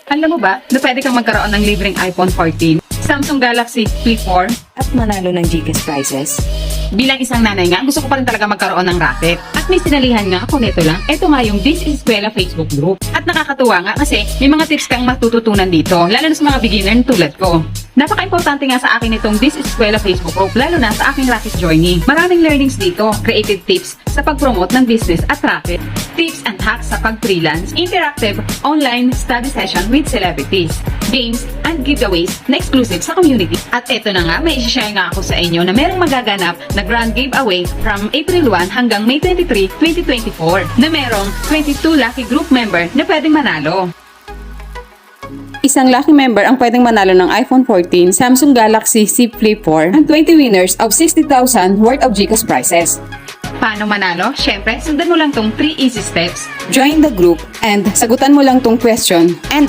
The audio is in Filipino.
Alam mo ba na pwede kang magkaroon ng libreng iPhone 14, Samsung Galaxy Flip 4? At manalo ng GCash prizes? Bilang isang nanay nga, gusto ko pa rin talaga magkaroon ng racket. At may sinalihan nga ako nito lang. Ito nga yung This is Eskwela Facebook group. At nakakatuwa nga kasi may mga tips kang matututunan dito, lalo na sa mga beginner tulad ko. Napaka-importante nga sa akin itong This is Eskwela Facebook group, lalo na sa aking racket journey. Maraming learnings dito, creative tips sa pag-promote ng business at racket, tips and hacks sa pag-freelance, interactive online study session with celebrities, games and giveaways na exclusive sa community. At eto na nga, may isi-share nga ako sa inyo na merong magaganap na grand giveaway from April 1 hanggang May 23, 2024 na merong 22 lucky group member na pwedeng manalo. Isang lucky member ang pwedeng manalo ng iPhone 14, Samsung Galaxy Z Flip 4, and 20 winners of 60,000 worth of GCash prizes. Paano manalo? Syempre, sundan mo lang tong 3 easy steps. Join the group and sagutan mo lang tong question and